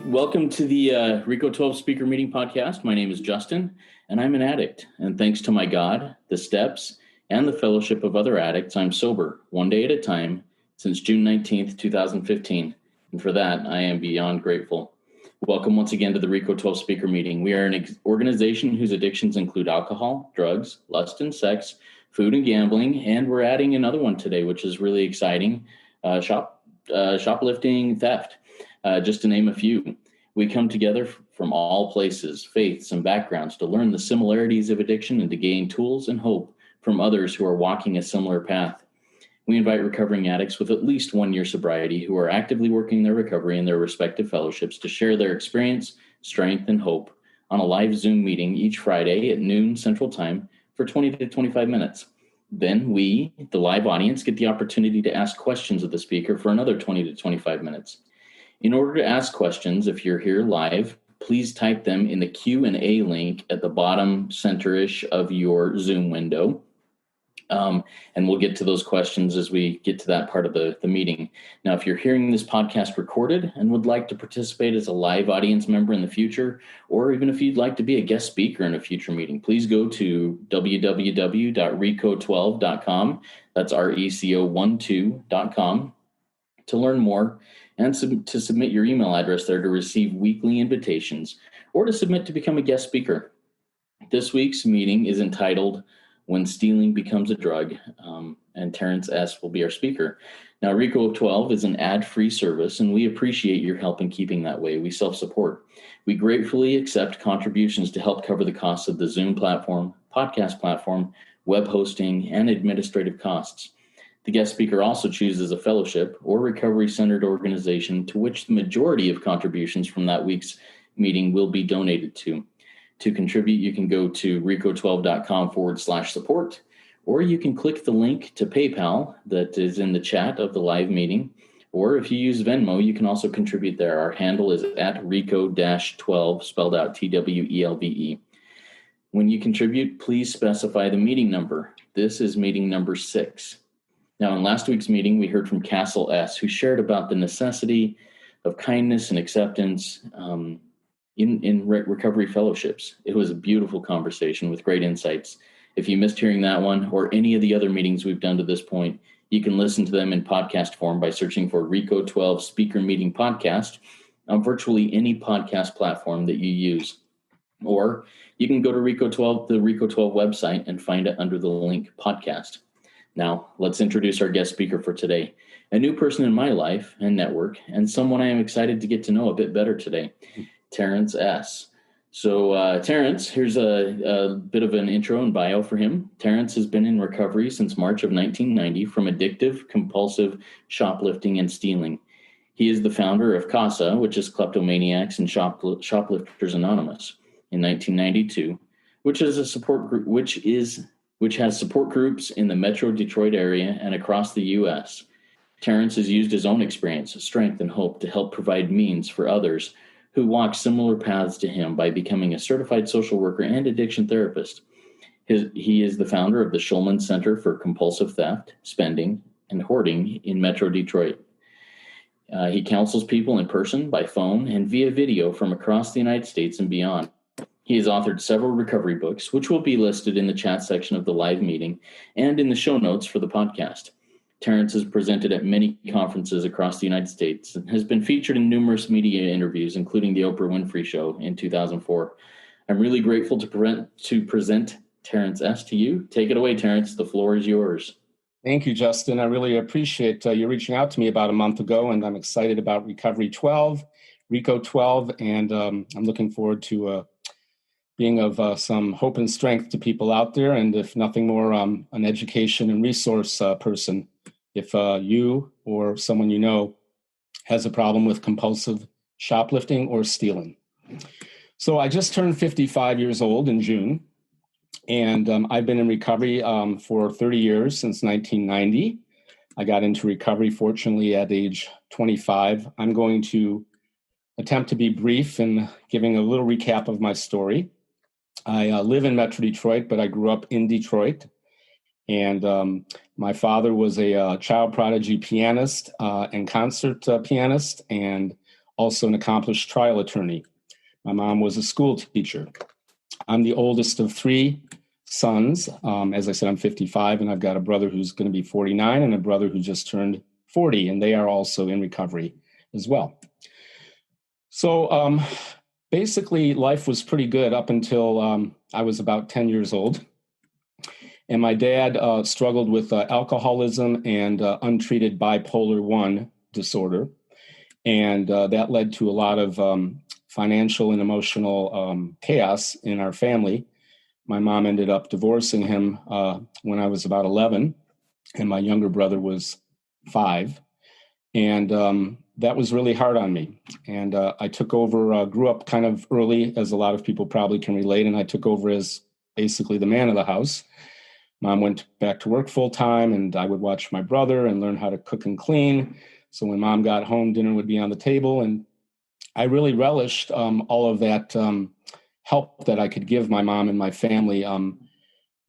Welcome to the RECO12 Speaker Meeting Podcast. My name is Justin, and I'm an addict. And thanks to my God, the steps, and the fellowship of other addicts, I'm sober, one day at a time, since June 19th, 2015. And for that, I am beyond grateful. Welcome once again to the RECO12 Speaker Meeting. We are an organization whose addictions include alcohol, drugs, lust and sex, food and gambling, and we're adding another one today, which is really exciting, shoplifting, theft. Just to name a few. We come together from all places, faiths, and backgrounds to learn the similarities of addiction and to gain tools and hope from others who are walking a similar path. We invite recovering addicts with at least 1 year sobriety who are actively working their recovery in their respective fellowships to share their experience, strength, and hope on a live Zoom meeting each Friday at noon Central Time for 20 to 25 minutes. Then we, the live audience, get the opportunity to ask questions of the speaker for another 20 to 25 minutes. In order to ask questions, if you're here live, please type them in the Q&A link at the bottom center-ish of your Zoom window. And we'll get to those questions as we get to that part of the meeting. Now, if you're hearing this podcast recorded and would like to participate as a live audience member in the future, or even if you'd like to be a guest speaker in a future meeting, please go to www.RECO12.com. That's RECO12.com to learn more and to submit your email address there to receive weekly invitations or to submit to become a guest speaker. This week's meeting is entitled When Stealing Becomes a Drug, and Terrence S. will be our speaker. Now, RECO12 is an ad-free service, and we appreciate your help in keeping that way. We self-support. We gratefully accept contributions to help cover the costs of the Zoom platform, podcast platform, web hosting, and administrative costs. The guest speaker also chooses a fellowship or recovery-centered organization to which the majority of contributions from that week's meeting will be donated to. To contribute, you can go to RECO12.com/support, or you can click the link to PayPal that is in the chat of the live meeting. Or if you use Venmo, you can also contribute there. Our handle is at RECO-12, spelled out TWELVE. When you contribute, please specify the meeting number. This is meeting number 6. Now, in last week's meeting, we heard from C.A.S.A, who shared about the necessity of kindness and acceptance in recovery fellowships. It was a beautiful conversation with great insights. If you missed hearing that one or any of the other meetings we've done to this point, you can listen to them in podcast form by searching for RECO12 Speaker Meeting Podcast on virtually any podcast platform that you use. Or you can go to the RECO12 website and find it under the link podcast. Now, let's introduce our guest speaker for today, a new person in my life and network, and someone I am excited to get to know a bit better today, Terrence S. So, Terrence, here's a bit of an intro and bio for him. Terrence has been in recovery since March of 1990 from addictive-compulsive shoplifting and stealing. He is the founder of C.A.S.A, which is Cleptomaniacs And Shoplifters Anonymous, in 1992, which is a support group, which has support groups in the Metro Detroit area and across the U.S. Terrence has used his own experience, strength, and hope to help provide means for others who walk similar paths to him by becoming a certified social worker and addiction therapist. He is the founder of the Schulman Center for Compulsive Theft, Spending, and Hoarding in Metro Detroit. He counsels people in person, by phone, and via video from across the United States and beyond. He has authored several recovery books, which will be listed in the chat section of the live meeting and in the show notes for the podcast. Terrence has presented at many conferences across the United States and has been featured in numerous media interviews, including the Oprah Winfrey Show in 2004. I'm really grateful to present Terrence S. to you. Take it away, Terrence. The floor is yours. Thank you, Justin. I really appreciate you reaching out to me about a month ago, and I'm excited about RECO12, and I'm looking forward to being of some hope and strength to people out there, and if nothing more, an education and resource person. If you or someone you know has a problem with compulsive shoplifting or stealing. So I just turned 55 years old in June, and I've been in recovery for 30 years, since 1990. I got into recovery, fortunately, at age 25. I'm going to attempt to be brief in giving a little recap of my story. I live in Metro Detroit, but I grew up in Detroit. And my father was a child prodigy pianist and concert pianist, and also an accomplished trial attorney. My mom was a school teacher. I'm the oldest of three sons. As I said, I'm 55, and I've got a brother who's going to be 49 and a brother who just turned 40, and they are also in recovery as well. So basically, life was pretty good up until I was about 10 years old. And my dad struggled with alcoholism and untreated bipolar 1 disorder. And that led to a lot of financial and emotional chaos in our family. My mom ended up divorcing him when I was about 11, and my younger brother was 5. And that was really hard on me. And I took over, grew up kind of early, as a lot of people probably can relate, and I took over as basically the man of the house. Mom went back to work full time, and I would watch my brother and learn how to cook and clean. So when Mom got home, dinner would be on the table, and I really relished all of that help that I could give my mom and my family.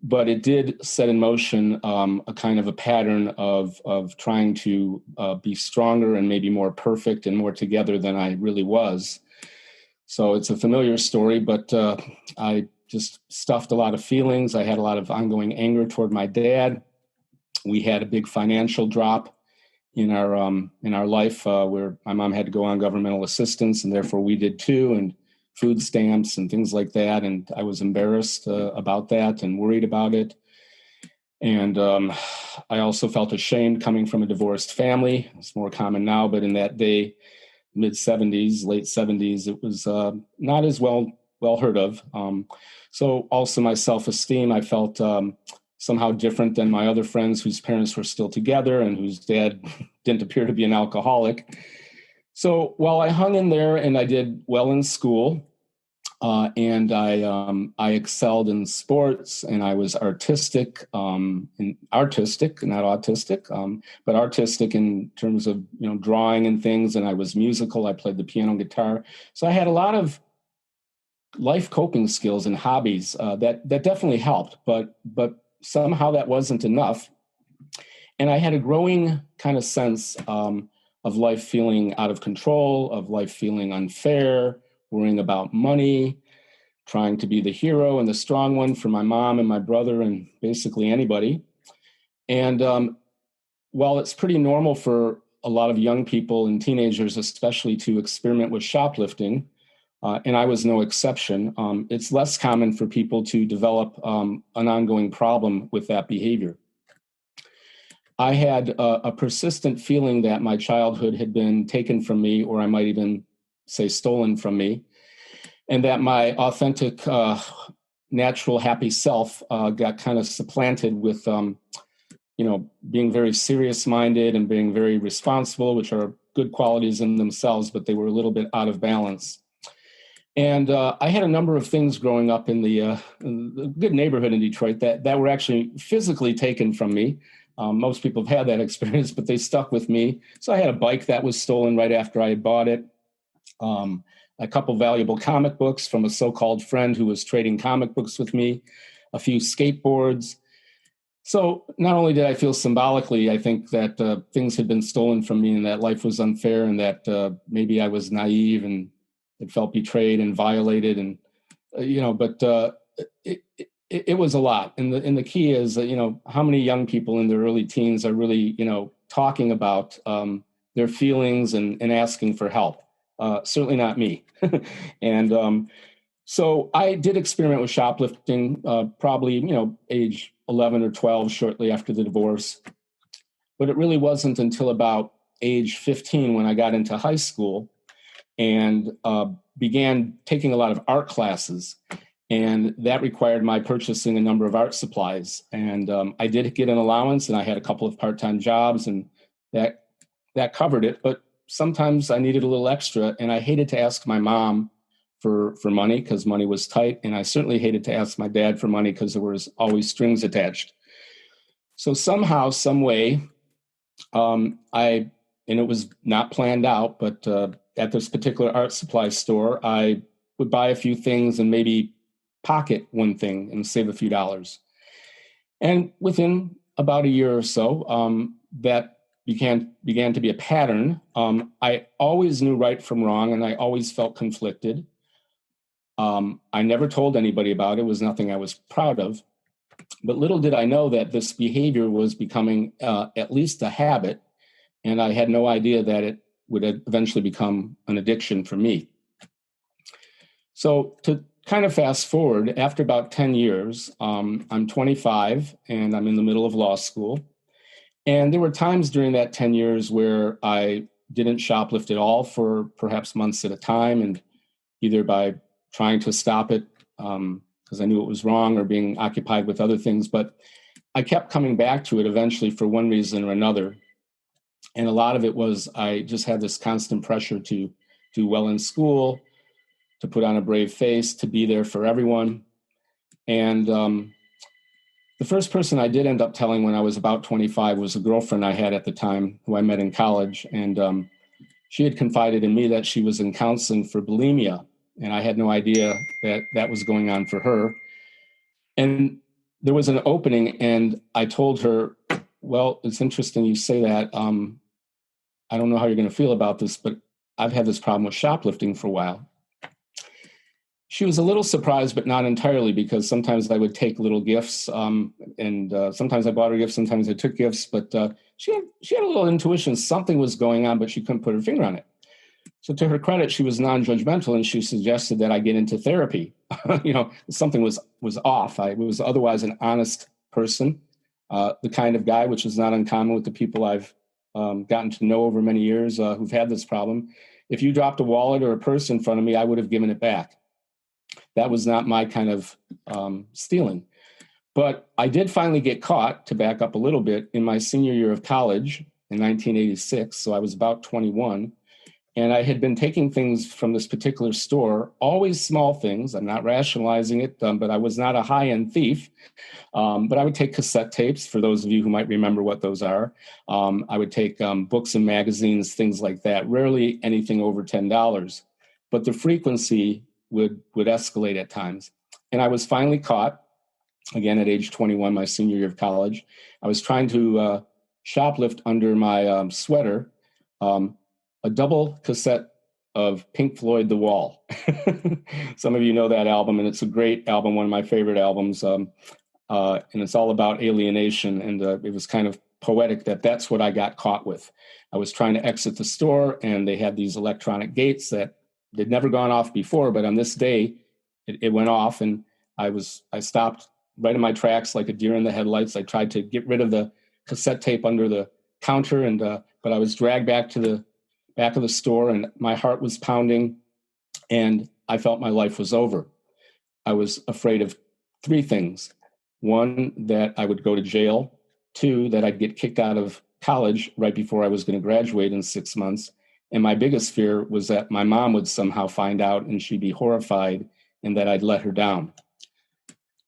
But it did set in motion a kind of a pattern of trying to be stronger and maybe more perfect and more together than I really was. So it's a familiar story, but I just stuffed a lot of feelings. I had a lot of ongoing anger toward my dad. We had a big financial drop in our life where my mom had to go on governmental assistance, and therefore we did too, and food stamps and things like that. And I was embarrassed about that and worried about it. And I also felt ashamed coming from a divorced family. It's more common now, but in that day, mid-70s, late 70s, it was not as well heard of. So also my self-esteem, I felt somehow different than my other friends whose parents were still together and whose dad didn't appear to be an alcoholic. So while I hung in there and I did well in school, and I excelled in sports, and I was artistic, not autistic, but artistic in terms of drawing and things. And I was musical. I played the piano and guitar. So I had a lot of life coping skills and hobbies that definitely helped. But somehow that wasn't enough. And I had a growing kind of sense of life feeling out of control, of life feeling unfair, worrying about money, trying to be the hero and the strong one for my mom and my brother and basically anybody. And while it's pretty normal for a lot of young people and teenagers especially to experiment with shoplifting, and I was no exception, it's less common for people to develop an ongoing problem with that behavior. I had a persistent feeling that my childhood had been taken from me, or I might even say stolen from me, and that my authentic, natural, happy self got kind of supplanted with, being very serious-minded and being very responsible, which are good qualities in themselves, but they were a little bit out of balance. And I had a number of things growing up in the good neighborhood in Detroit that were actually physically taken from me. Most people have had that experience, but they stuck with me. So I had a bike that was stolen right after I had bought it. A couple valuable comic books from a so-called friend who was trading comic books with me, a few skateboards. So not only did I feel symbolically, I think that things had been stolen from me and that life was unfair and that maybe I was naive and it felt betrayed and violated, and but it was a lot. And the key is that how many young people in their early teens are really talking about their feelings and asking for help. Certainly not me. And so I did experiment with shoplifting, probably age 11 or 12, shortly after the divorce. But it really wasn't until about age 15 when I got into high school and began taking a lot of art classes. And that required my purchasing a number of art supplies. And I did get an allowance, and I had a couple of part-time jobs, and that covered it. But sometimes I needed a little extra, and I hated to ask my mom for money because money was tight. And I certainly hated to ask my dad for money because there was always strings attached. So somehow, some way, and it was not planned out, but at this particular art supply store, I would buy a few things and maybe pocket one thing and save a few dollars. And within about a year or so, that began to be a pattern. I always knew right from wrong, and I always felt conflicted. I never told anybody about it. It was nothing I was proud of. But little did I know that this behavior was becoming at least a habit, and I had no idea that it would eventually become an addiction for me. So to kind of fast forward, after about 10 years, I'm 25 and I'm in the middle of law school. And there were times during that 10 years where I didn't shoplift at all for perhaps months at a time, and either by trying to stop it because I knew it was wrong or being occupied with other things. But I kept coming back to it eventually for one reason or another. And a lot of it was I just had this constant pressure to do well in school, to put on a brave face, to be there for everyone. And the first person I did end up telling when I was about 25 was a girlfriend I had at the time who I met in college. And she had confided in me that she was in counseling for bulimia. And I had no idea that that was going on for her. And there was an opening, and I told her, well, it's interesting you say that. I don't know how you're going to feel about this, but I've had this problem with shoplifting for a while. She was a little surprised, but not entirely, because sometimes I would take little gifts, and sometimes I bought her gifts, sometimes I took gifts, but she had a little intuition. Something was going on, but she couldn't put her finger on it. So to her credit, she was non-judgmental, and she suggested that I get into therapy. Something was off. I was otherwise an honest person, the kind of guy, which is not uncommon with the people I've gotten to know over many years who've had this problem. If you dropped a wallet or a purse in front of me, I would have given it back. That was not my kind of stealing. But I did finally get caught, to back up a little bit, in my senior year of college in 1986. So I was about 21. And I had been taking things from this particular store, always small things. I'm not rationalizing it, but I was not a high-end thief. But I would take cassette tapes, for those of you who might remember what those are. I would take books and magazines, things like that, rarely anything over $10. But the frequency would escalate at times. And I was finally caught, again, at age 21, my senior year of college. I was trying to shoplift under my sweater, a double cassette of Pink Floyd, The Wall. Some of you know that album, and it's a great album, one of my favorite albums. And it's all about alienation. And it was kind of poetic that that's what I got caught with. I was trying to exit the store, and they had these electronic gates that they'd never gone off before, but on this day, it went off, and I stopped right in my tracks like a deer in the headlights. I tried to get rid of the cassette tape under the counter, and but I was dragged back to the back of the store, and my heart was pounding, and I felt my life was over. I was afraid of three things. One, that I would go to jail. Two, that I'd get kicked out of college right before I was going to graduate in 6 months. And my biggest fear was that my mom would somehow find out, and she'd be horrified, and that I'd let her down.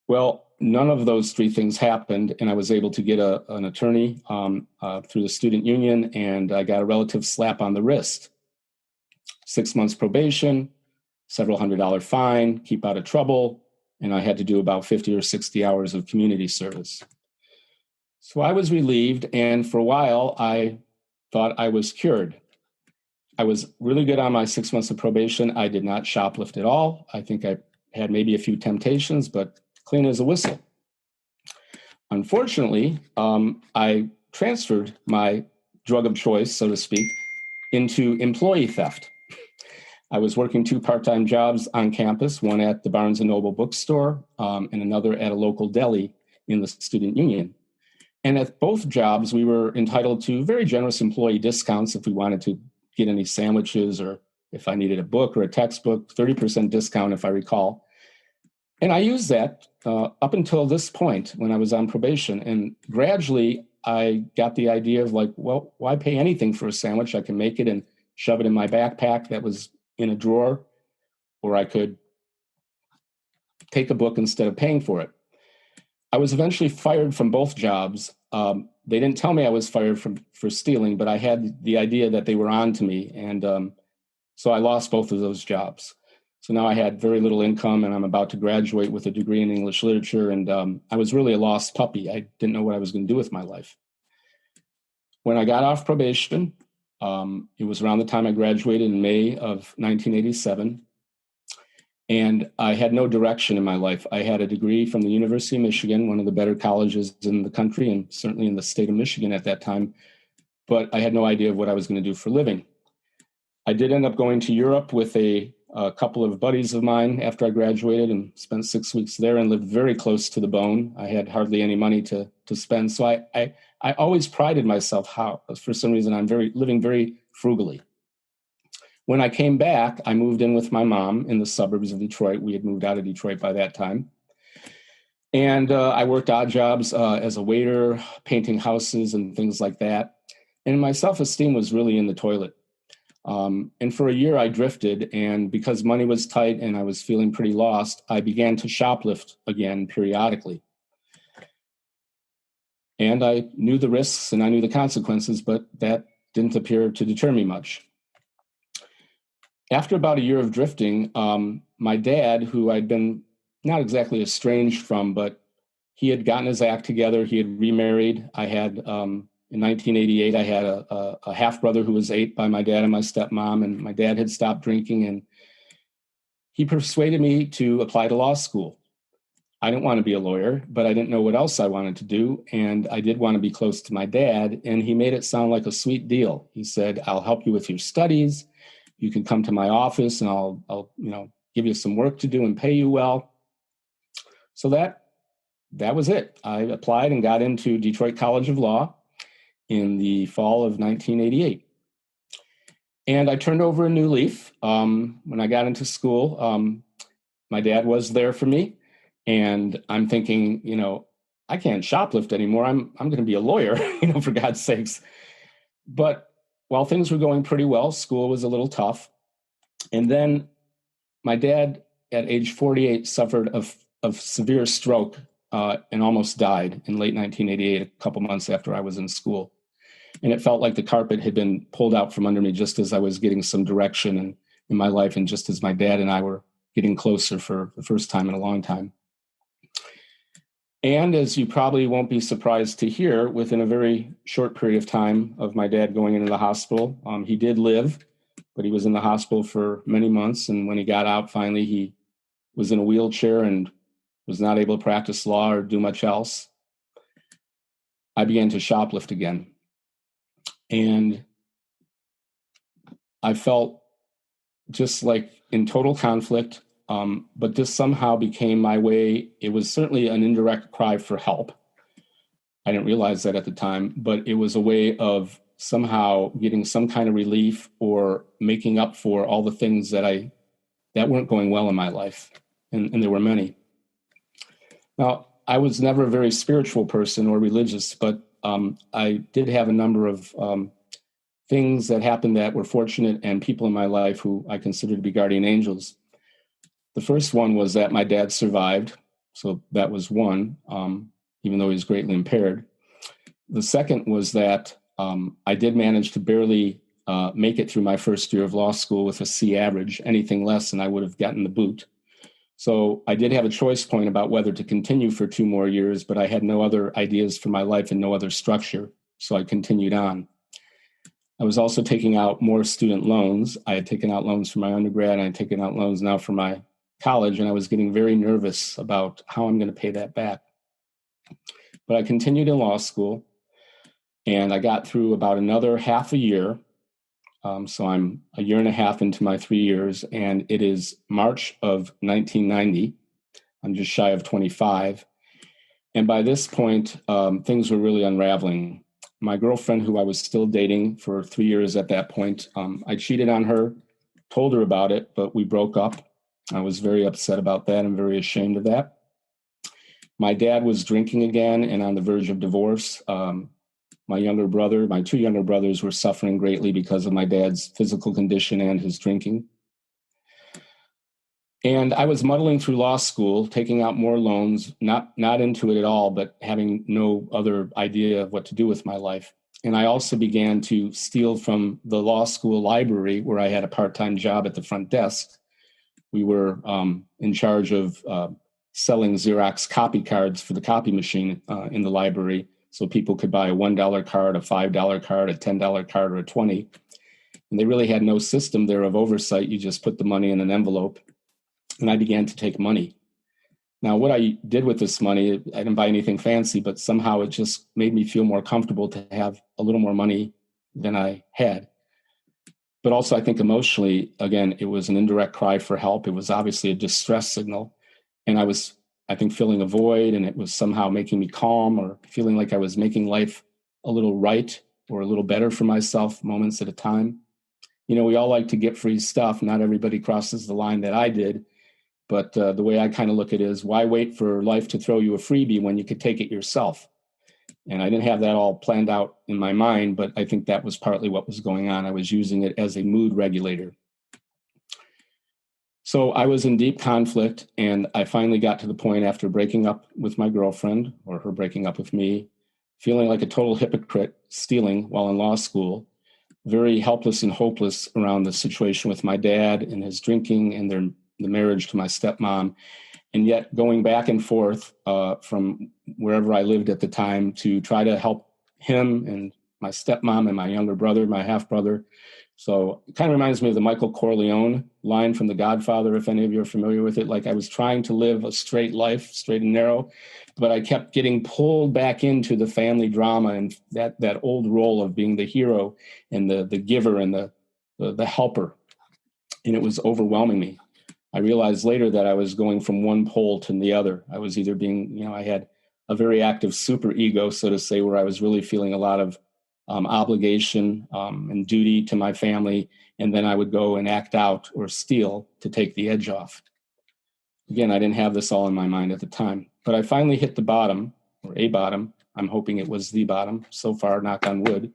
Well, none of those three things happened, and I was able to get an attorney through the student union, and I got a relative slap on the wrist. 6 months probation, several $100 fine, keep out of trouble, and I had to do about 50 or 60 hours of community service. So I was relieved, and for a while, I thought I was cured. I was really good on my 6 months of probation. I did not shoplift at all. I think I had maybe a few temptations, but clean as a whistle. Unfortunately, I transferred my drug of choice, so to speak, into employee theft. I was working 2 part-time jobs on campus, one at the Barnes & Noble bookstore and another at a local deli in the student union. And at both jobs, we were entitled to very generous employee discounts if we wanted to get any sandwiches, or if I needed a book or a textbook, 30% discount if I recall. And I used that up until this point when I was on probation. And gradually I got the idea of like, well, why pay anything for a sandwich? I can make it and shove it in my backpack that was in a drawer, or I could take a book instead of paying for it. I was eventually fired from both jobs. They didn't tell me I was fired for stealing, but I had the idea that they were on to me. And so I lost both of those jobs. So now I had very little income, and I'm about to graduate with a degree in English literature. And I was really a lost puppy. I didn't know what I was going to do with my life. When I got off probation, it was around the time I graduated in May of 1987. And I had no direction in my life. I had a degree from the University of Michigan, one of the better colleges in the country, and certainly in the state of Michigan at that time. But I had no idea of what I was going to do for a living. I did end up going to Europe with a couple of buddies of mine after I graduated and spent 6 weeks there and lived very close to the bone. I had hardly any money to spend. So I always prided myself how, for some reason, I'm living very frugally. When I came back, I moved in with my mom in the suburbs of Detroit. We had moved out of Detroit by that time. And I worked odd jobs as a waiter, painting houses and things like that. And my self-esteem was really in the toilet. And for a year I drifted, and because money was tight and I was feeling pretty lost, I began to shoplift again periodically. And I knew the risks and I knew the consequences, but that didn't appear to deter me much. After about a year of drifting, my dad, who I'd been not exactly estranged from, but he had gotten his act together. He had remarried. I had, in 1988, I had a half-brother who was 8 by my dad and my stepmom, and my dad had stopped drinking, and he persuaded me to apply to law school. I didn't want to be a lawyer, but I didn't know what else I wanted to do, and I did want to be close to my dad, and he made it sound like a sweet deal. He said, "I'll help you with your studies. You can come to my office and I'll give you some work to do and pay you well." So that was it. I applied and got into Detroit College of Law in the fall of 1988. And I turned over a new leaf. When I got into school, my dad was there for me. And I'm thinking, I can't shoplift anymore. I'm going to be a lawyer, for God's sakes. But while things were going pretty well, school was a little tough. And then my dad, at age 48, suffered of severe stroke and almost died in late 1988, a couple months after I was in school. And it felt like the carpet had been pulled out from under me just as I was getting some direction in my life, and just as my dad and I were getting closer for the first time in a long time. And as you probably won't be surprised to hear, within a very short period of time of my dad going into the hospital, he did live, but he was in the hospital for many months. And when he got out, finally, he was in a wheelchair and was not able to practice law or do much else. I began to shoplift again. And I felt just like in total conflict. But this somehow became my way. It was certainly an indirect cry for help. I didn't realize that at the time, but it was a way of somehow getting some kind of relief or making up for all the things that weren't going well in my life. And there were many. Now, I was never a very spiritual person or religious, but I did have a number of things that happened that were fortunate, and people in my life who I consider to be guardian angels. The first one was that my dad survived. So that was one, even though he was greatly impaired. The second was that I did manage to barely make it through my first year of law school with a C average. Anything less and I would have gotten the boot. So I did have a choice point about whether to continue for 2 more years, but I had no other ideas for my life and no other structure. So I continued on. I was also taking out more student loans. I had taken out loans for my undergrad, and I had taken out loans now for my college, and I was getting very nervous about how I'm going to pay that back. But I continued in law school, and I got through about another half a year. So I'm a year and a half into my 3 years, and it is March of 1990. I'm just shy of 25. And by this point, things were really unraveling. My girlfriend, who I was still dating for 3 years at that point, I cheated on her, told her about it, but we broke up. I was very upset about that and very ashamed of that. My dad was drinking again and on the verge of divorce. My 2 younger brothers were suffering greatly because of my dad's physical condition and his drinking. And I was muddling through law school, taking out more loans, not into it at all, but having no other idea of what to do with my life. And I also began to steal from the law school library, where I had a part-time job at the front desk. We were in charge of selling Xerox copy cards for the copy machine in the library. So people could buy a $1 card, a $5 card, a $10 card, or a 20. And they really had no system there of oversight. You just put the money in an envelope. And I began to take money. Now, what I did with this money, I didn't buy anything fancy, but somehow it just made me feel more comfortable to have a little more money than I had. But also, I think emotionally, again, it was an indirect cry for help. It was obviously a distress signal. And I was, I think, filling a void, and it was somehow making me calm or feeling like I was making life a little right or a little better for myself moments at a time. You know, we all like to get free stuff. Not everybody crosses the line that I did. But the way I kind of look at it is, why wait for life to throw you a freebie when you could take it yourself? And I didn't have that all planned out in my mind, but I think that was partly what was going on. I was using it as a mood regulator. So I was in deep conflict, and I finally got to the point after breaking up with my girlfriend, or her breaking up with me, feeling like a total hypocrite, stealing while in law school, very helpless and hopeless around the situation with my dad and his drinking and the marriage to my stepmom, and yet going back and forth from wherever I lived at the time to try to help him and my stepmom and my younger brother, my half-brother. So it kind of reminds me of the Michael Corleone line from The Godfather, if any of you are familiar with it. Like, I was trying to live a straight life, straight and narrow, but I kept getting pulled back into the family drama and that old role of being the hero and the giver and the helper. And it was overwhelming me. I realized later that I was going from one pole to the other. I was either being, I had a very active super ego, so to say, where I was really feeling a lot of obligation and duty to my family. And then I would go and act out or steal to take the edge off. Again, I didn't have this all in my mind at the time, but I finally hit the bottom, or a bottom. I'm hoping it was the bottom so far, knock on wood,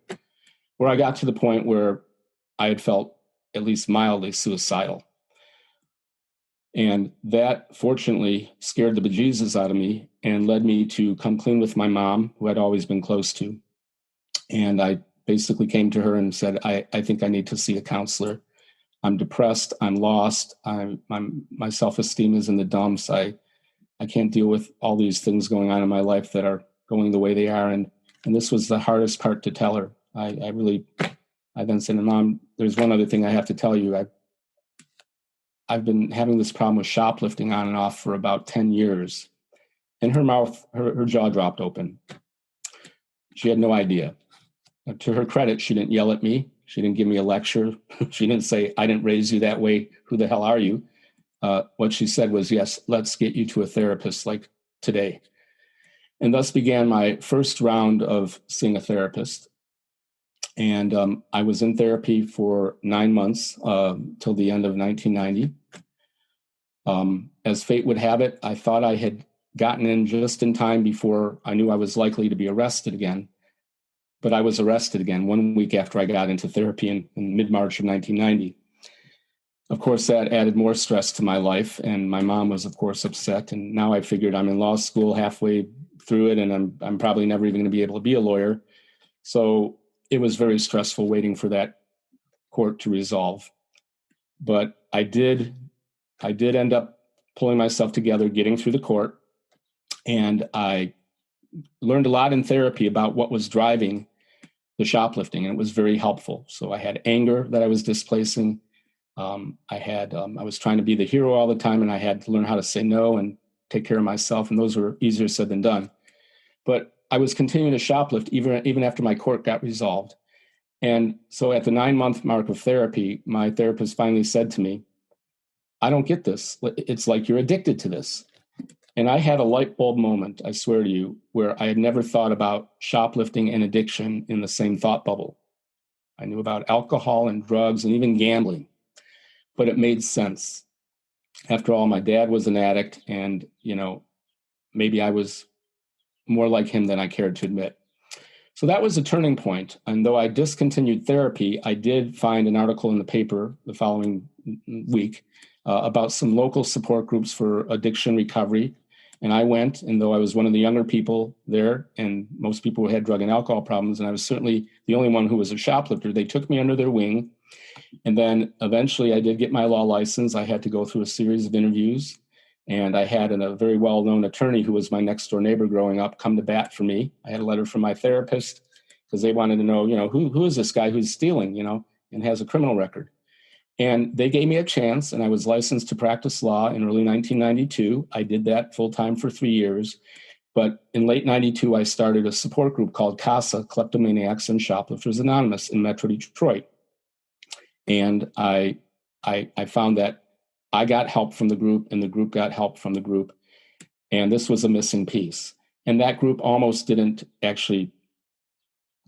where I got to the point where I had felt at least mildly suicidal. And that, fortunately, scared the bejesus out of me and led me to come clean with my mom, who I'd always been close to. And I basically came to her and said, I think I need to see a counselor. I'm depressed. I'm lost. My self-esteem is in the dumps. I can't deal with all these things going on in my life that are going the way they are. And this was the hardest part to tell her. I then said, Mom, there's one other thing I have to tell you. I've been having this problem with shoplifting on and off for about 10 years. And her mouth, her jaw dropped open. She had no idea. To her credit, she didn't yell at me. She didn't give me a lecture. She didn't say, I didn't raise you that way. Who the hell are you? What she said was, yes, let's get you to a therapist like today. And thus began my first round of seeing a therapist. And I was in therapy for 9 months till the end of 1990. As fate would have it, I thought I had gotten in just in time before I knew I was likely to be arrested again. But I was arrested again 1 week after I got into therapy in mid-March of 1990. Of course, that added more stress to my life, and my mom was, of course, upset. And now I figured I'm in law school halfway through it, and I'm probably never even going to be able to be a lawyer. So it was very stressful waiting for that court to resolve. But I did end up pulling myself together, getting through the court, and I learned a lot in therapy about what was driving the shoplifting, and it was very helpful. So I had anger that I was displacing. I was trying to be the hero all the time, and I had to learn how to say no and take care of myself, and those were easier said than done. But I was continuing to shoplift even after my court got resolved. And so at the 9-month mark of therapy, my therapist finally said to me, I don't get this. It's like you're addicted to this. And I had a light bulb moment, I swear to you, where I had never thought about shoplifting and addiction in the same thought bubble. I knew about alcohol and drugs and even gambling, but it made sense. After all, my dad was an addict, and, maybe I was more like him than I cared to admit. So that was a turning point. And though I discontinued therapy, I did find an article in the paper the following week about some local support groups for addiction recovery. And I went, and though I was one of the younger people there, and most people had drug and alcohol problems, and I was certainly the only one who was a shoplifter, they took me under their wing. And then eventually I did get my law license. I had to go through a series of interviews. And I had a very well-known attorney who was my next door neighbor growing up come to bat for me. I had a letter from my therapist because they wanted to know, who is this guy who's stealing, and has a criminal record. And they gave me a chance, and I was licensed to practice law in early 1992. I did that full-time for 3 years. But in late 92, I started a support group called C.A.S.A, Cleptomaniacs And Shoplifters Anonymous in Metro Detroit. And I found that I got help from the group, and the group got help from the group. And this was a missing piece. And that group almost didn't actually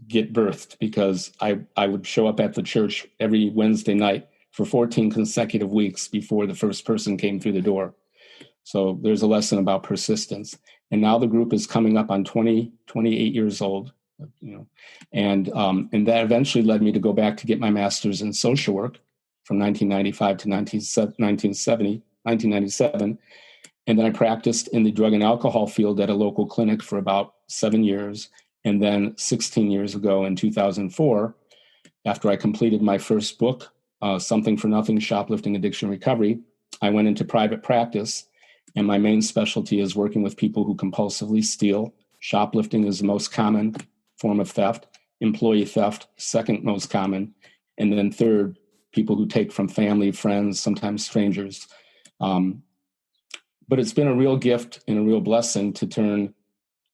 get birthed, because I would show up at the church every Wednesday night for 14 consecutive weeks before the first person came through the door. So there's a lesson about persistence. And now the group is coming up on 28 years old, and that eventually led me to go back to get my master's in social work from 1995 to 1997. And then I practiced in the drug and alcohol field at a local clinic for about 7 years. And then 16 years ago in 2004, after I completed my first book, Something for Nothing, Shoplifting, Addiction, Recovery, I went into private practice. And my main specialty is working with people who compulsively steal. Shoplifting is the most common form of theft. Employee theft, second most common. And then third, people who take from family, friends, sometimes strangers. But it's been a real gift and a real blessing to turn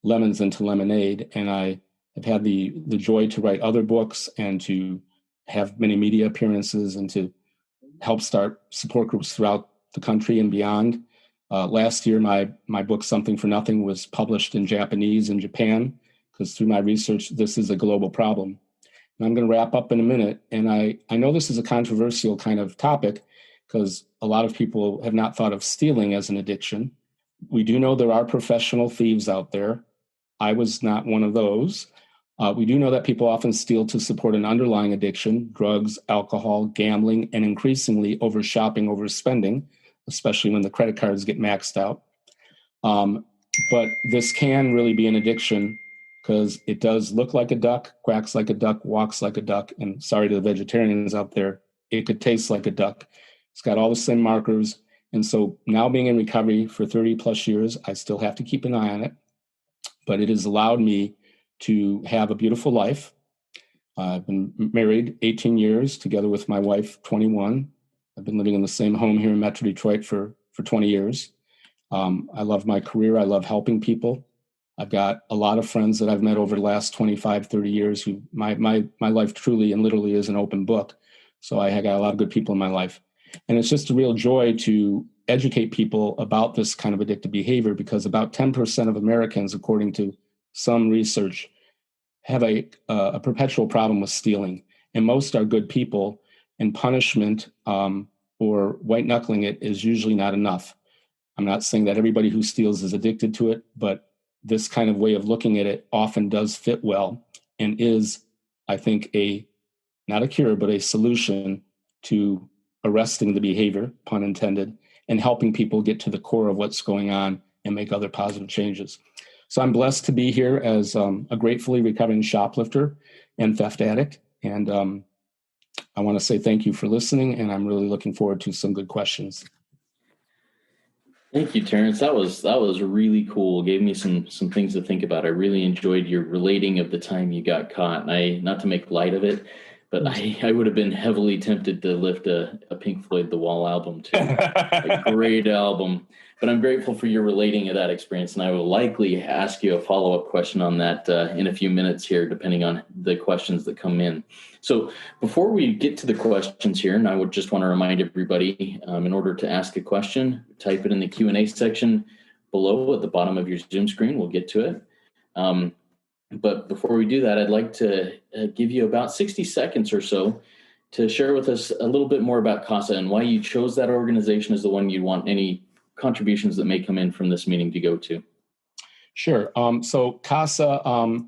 lemons into lemonade. And I have had the joy to write other books and to have many media appearances and to help start support groups throughout the country and beyond. Last year, my book, Something for Nothing, was published in Japanese in Japan, because through my research, this is a global problem. And I'm going to wrap up in a minute. And I know this is a controversial kind of topic, because a lot of people have not thought of stealing as an addiction. We do know there are professional thieves out there. I was not one of those. We do know that people often steal to support an underlying addiction: drugs, alcohol, gambling, and increasingly over shopping, overspending, especially when the credit cards get maxed out. But this can really be an addiction, because it does look like a duck, quacks like a duck, walks like a duck. And sorry to the vegetarians out there, it could taste like a duck. It's got all the same markers. And so now, being in recovery for 30 plus years, I still have to keep an eye on it. But it has allowed me to have a beautiful life. I've been married 18 years, together with my wife, 21. I've been living in the same home here in Metro Detroit for 20 years. I love my career. I love helping people. I've got a lot of friends that I've met over the last 25, 30 years who my life truly and literally is an open book. So I got a lot of good people in my life. And it's just a real joy to educate people about this kind of addictive behavior, because about 10% of Americans, according to some research, have a perpetual problem with stealing. And most are good people, and punishment or white knuckling it is usually not enough. I'm not saying that everybody who steals is addicted to it, but this kind of way of looking at it often does fit well, and is, I think, not a cure, but a solution to arresting the behavior, pun intended, and helping people get to the core of what's going on and make other positive changes. So I'm blessed to be here as a gratefully recovering shoplifter and theft addict. And I want to say thank you for listening, and I'm really looking forward to some good questions. Thank you, Terrence. That was really cool. Gave me some things to think about. I really enjoyed your relating of the time you got caught. And not to make light of it, but I would have been heavily tempted to lift a Pink Floyd The Wall album too. A great album. But I'm grateful for your relating of that experience, and I will likely ask you a follow-up question on that in a few minutes here, depending on the questions that come in. So before we get to the questions here, and I would just want to remind everybody, in order to ask a question, type it in the Q&A section below at the bottom of your Zoom screen. We'll get to it. But before we do that, I'd like to give you about 60 seconds or so to share with us a little bit more about C.A.S.A and why you chose that organization as the one you want any contributions that may come in from this meeting to go to. Sure. So C.A.S.A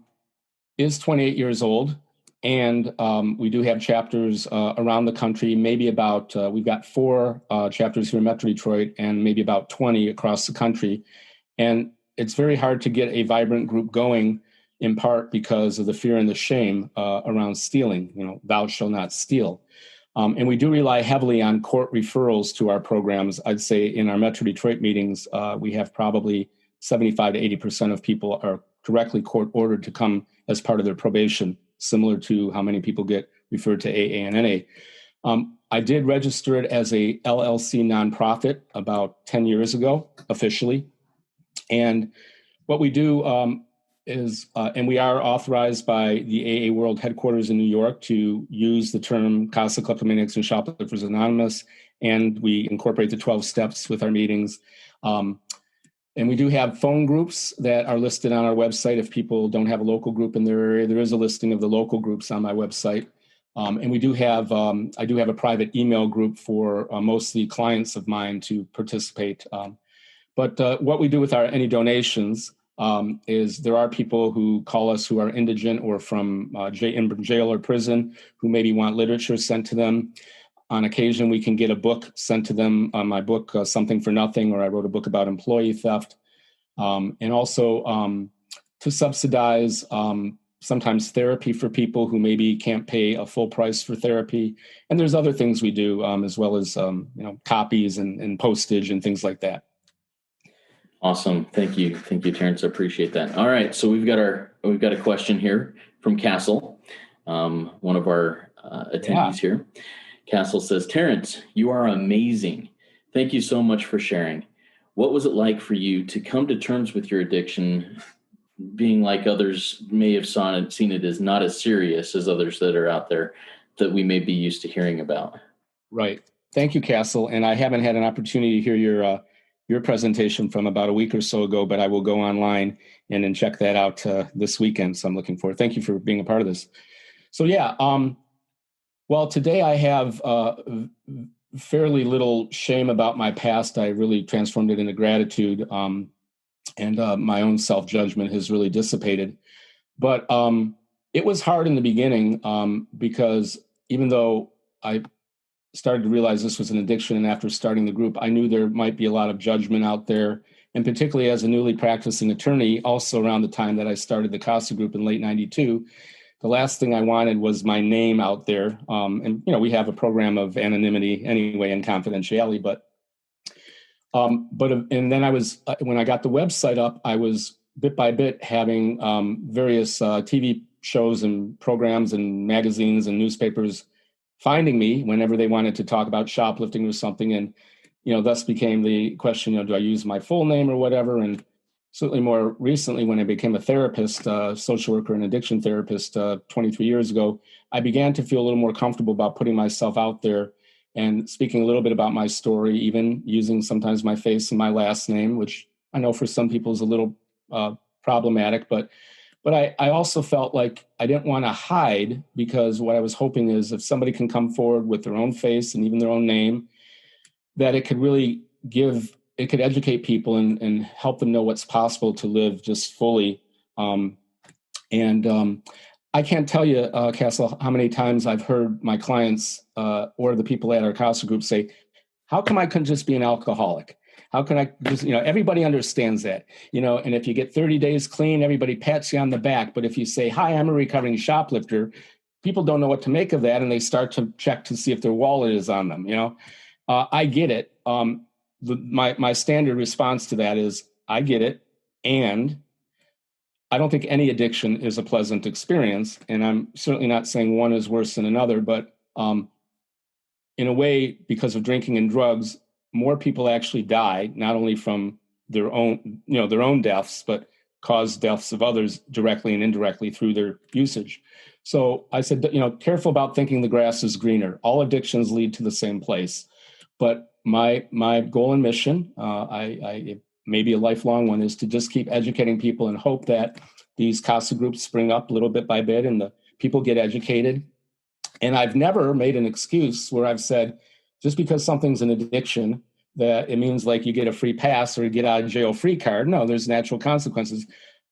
is 28 years old, and we do have chapters around the country, maybe about, we've got 4 chapters here in Metro Detroit and maybe about 20 across the country. And it's very hard to get a vibrant group going, in part because of the fear and the shame around stealing, thou shalt not steal. And we do rely heavily on court referrals to our programs. I'd say in our Metro Detroit meetings, we have probably 75 to 80% of people are directly court ordered to come as part of their probation, similar to how many people get referred to AA and NA. I did register it as a LLC nonprofit about 10 years ago, officially. And what we do and we are authorized by the AA World Headquarters in New York to use the term C.A.S.A, Cleptomaniacs and Shoplifters Anonymous, and we incorporate the 12 steps with our meetings. And we do have phone groups that are listed on our website. If people don't have a local group in their area, there is a listing of the local groups on my website. And we do have, I do have a private email group for mostly clients of mine to participate. But what we do with any donations is there are people who call us who are indigent or from in jail or prison who maybe want literature sent to them. On occasion, we can get a book sent to them. My book, Something for Nothing, or I wrote a book about employee theft. And also to subsidize sometimes therapy for people who maybe can't pay a full price for therapy. And there's other things we do as well as copies and postage and things like that. Awesome. Thank you, Terrence. I appreciate that. All right. So we've got a question here from C.A.S.A, one of our attendees here. C.A.S.A says, Terrence, you are amazing. Thank you so much for sharing. What was it like for you to come to terms with your addiction, being like others may have seen it as not as serious as others that are out there that we may be used to hearing about? Right. Thank you, C.A.S.A. And I haven't had an opportunity to hear your presentation from about a week or so ago, but I will go online and then check that out this weekend. So I'm looking forward. Thank you for being a part of this. So yeah, well, today I have fairly little shame about my past. I really transformed it into gratitude, and my own self-judgment has really dissipated. But it was hard in the beginning because even though I started to realize this was an addiction, and after starting the group, I knew there might be a lot of judgment out there, and particularly as a newly practicing attorney, also around the time that I started the C.A.S.A group in late '92, the last thing I wanted was my name out there. And we have a program of anonymity anyway and confidentiality, but and then when I got the website up, I was bit by bit having various TV shows and programs and magazines and newspapers finding me whenever they wanted to talk about shoplifting or something. And, thus became the question, do I use my full name or whatever? And certainly more recently, when I became a therapist, social worker and addiction therapist 23 years ago, I began to feel a little more comfortable about putting myself out there and speaking a little bit about my story, even using sometimes my face and my last name, which I know for some people is a little problematic, but I also felt like I didn't want to hide, because what I was hoping is if somebody can come forward with their own face and even their own name, that it could really it could educate people and help them know what's possible to live just fully. I can't tell you, C.A.S.A, how many times I've heard my clients or the people at our C.A.S.A group say, how come I couldn't just be an alcoholic? How can I just, everybody understands that, and if you get 30 days clean, everybody pats you on the back. But if you say, hi, I'm a recovering shoplifter, people don't know what to make of that. And they start to check to see if their wallet is on them. I get it. My standard response to that is, I get it. And I don't think any addiction is a pleasant experience. And I'm certainly not saying one is worse than another, but in a way, because of drinking and drugs, more people actually die, not only from their own deaths, but cause deaths of others directly and indirectly through their usage. So I said, careful about thinking the grass is greener. All addictions lead to the same place. But my goal and mission, it may be a lifelong one, is to just keep educating people and hope that these C.A.S.A groups spring up little bit by bit and the people get educated. And I've never made an excuse where I've said, just because something's an addiction, that it means like you get a free pass or you get out of jail free card. No, there's natural consequences.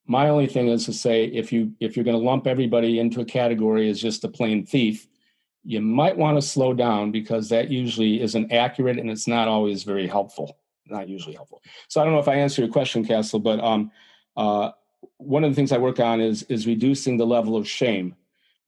My only thing is to say, if you're going to lump everybody into a category as just a plain thief, you might want to slow down, because that usually isn't accurate and it's not always very helpful. Not usually helpful. So I don't know if I answered your question, C.A.S.A, but one of the things I work on is reducing the level of shame.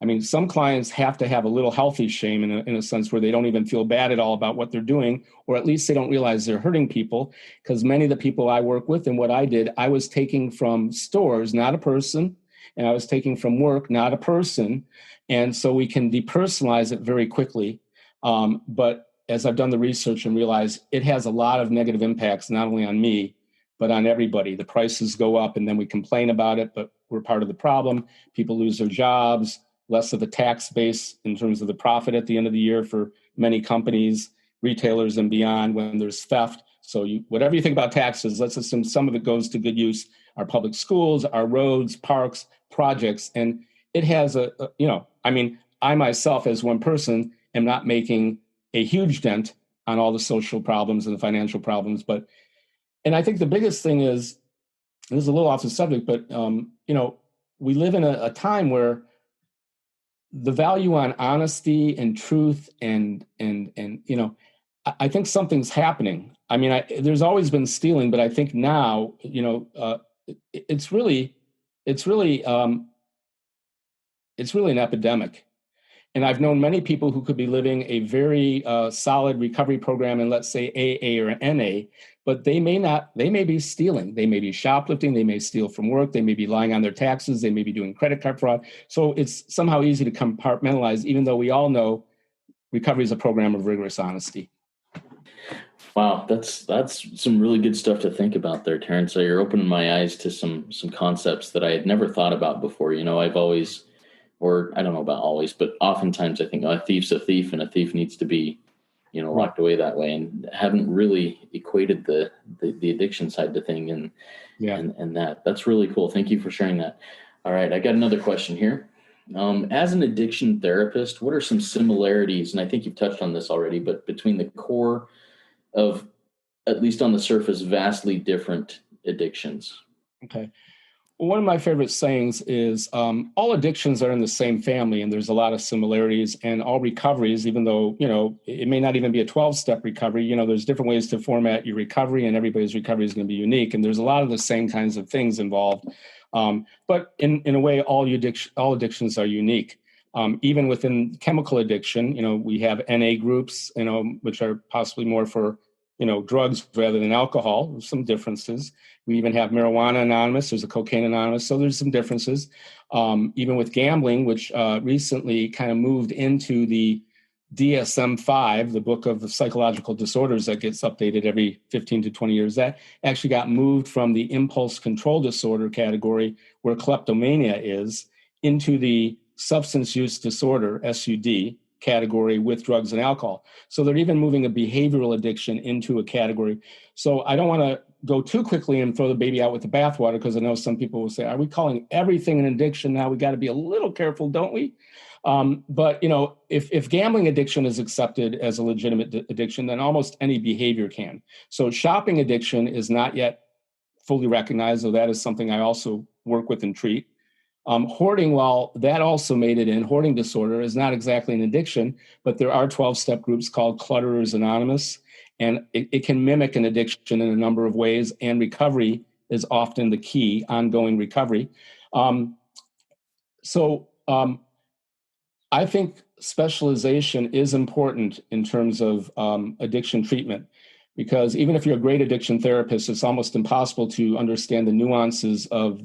I mean, some clients have to have a little healthy shame in a sense where they don't even feel bad at all about what they're doing, or at least they don't realize they're hurting people. Because many of the people I work with and what I did, I was taking from stores, not a person, and I was taking from work, not a person. And so we can depersonalize it very quickly. But as I've done the research and realized it has a lot of negative impacts, not only on me, but on everybody. The prices go up and then we complain about it, but we're part of the problem. People lose their jobs, less of a tax base in terms of the profit at the end of the year for many companies, retailers and beyond when there's theft. So whatever you think about taxes, let's assume some of it goes to good use, our public schools, our roads, parks, projects. And it has I myself as one person am not making a huge dent on all the social problems and the financial problems. And I think the biggest thing is, this is a little off the subject, but we live in a time where the value on honesty and truth and I think something's happening. I mean, there's always been stealing, but I think now, it's really an epidemic. And I've known many people who could be living a very solid recovery program in, let's say, AA or NA, but they may be stealing. They may be shoplifting. They may steal from work. They may be lying on their taxes. They may be doing credit card fraud. So it's somehow easy to compartmentalize, even though we all know recovery is a program of rigorous honesty. Wow, that's some really good stuff to think about there, Terrence. So you're opening my eyes to some concepts that I had never thought about before. I've always, or I don't know about always, but oftentimes I think a thief's a thief and a thief needs to be, locked away that way, and haven't really equated the addiction side to thing and that's really cool. Thank you for sharing that. All right, I got another question here. As an addiction therapist, what are some similarities, and I think you've touched on this already, but between the core of, at least on the surface, vastly different addictions? Okay. Well, one of my favorite sayings is all addictions are in the same family, and there's a lot of similarities, and all recoveries, even though, it may not even be a 12-step recovery, there's different ways to format your recovery, and everybody's recovery is going to be unique. And there's a lot of the same kinds of things involved. But in a way, all addictions are unique. Even within chemical addiction, we have NA groups, which are possibly more for, drugs rather than alcohol. There's some differences. We even have marijuana anonymous. There's a cocaine anonymous. So there's some differences. Even with gambling, which recently kind of moved into the DSM-5, the book of the psychological disorders that gets updated every 15 to 20 years, that actually got moved from the impulse control disorder category, where kleptomania is, into the substance use disorder, SUD, category with drugs and alcohol. So they're even moving a behavioral addiction into a category. So I don't want to go too quickly and throw the baby out with the bathwater, because I know some people will say, are we calling everything an addiction now? We got to be a little careful, don't we? But if gambling addiction is accepted as a legitimate addiction, then almost any behavior can. So shopping addiction is not yet fully recognized, though that is something I also work with and treat. Hoarding, while that also made it in, hoarding disorder is not exactly an addiction, but there are 12-step groups called Clutterers Anonymous, and it can mimic an addiction in a number of ways, and recovery is often the key, ongoing recovery. I think specialization is important in terms of addiction treatment, because even if you're a great addiction therapist, it's almost impossible to understand the nuances of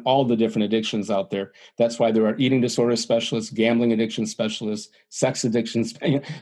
all the different addictions out there. That's why there are eating disorder specialists, gambling addiction specialists, sex addictions.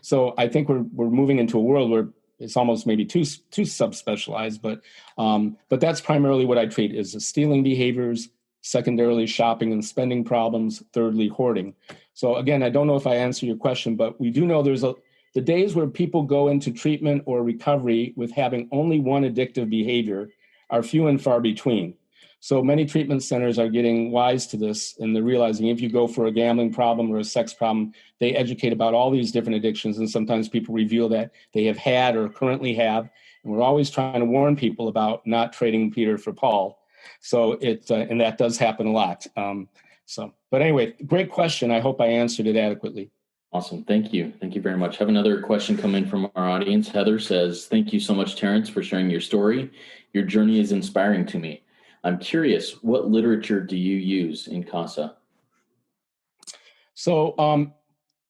So I think we're moving into a world where it's almost maybe too subspecialized, but that's primarily what I treat, is the stealing behaviors, secondarily shopping and spending problems, thirdly hoarding. So again, I don't know if I answer your question, but we do know the days where people go into treatment or recovery with having only one addictive behavior are few and far between. So many treatment centers are getting wise to this, and they're realizing if you go for a gambling problem or a sex problem, they educate about all these different addictions, and sometimes people reveal that they have had or currently have. And we're always trying to warn people about not trading Peter for Paul. So and that does happen a lot. But anyway, great question. I hope I answered it adequately. Awesome. Thank you. Thank you very much. Have another question come in from our audience. Heather says, thank you so much, Terrence, for sharing your story. Your journey is inspiring to me. I'm curious, what literature do you use in C.A.S.A? So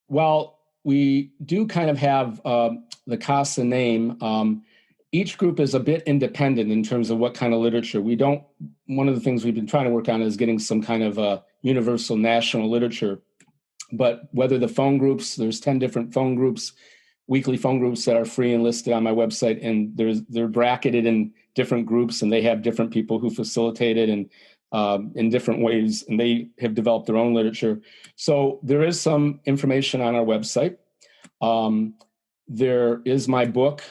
while we do kind of have the C.A.S.A name, each group is a bit independent in terms of what kind of literature. One of the things we've been trying to work on is getting some kind of universal national literature. But whether the phone groups, there's 10 different phone groups, weekly phone groups that are free and listed on my website, and they're bracketed in different groups, and they have different people who facilitate it and in different ways, and they have developed their own literature. So there is some information on our website. There is my book.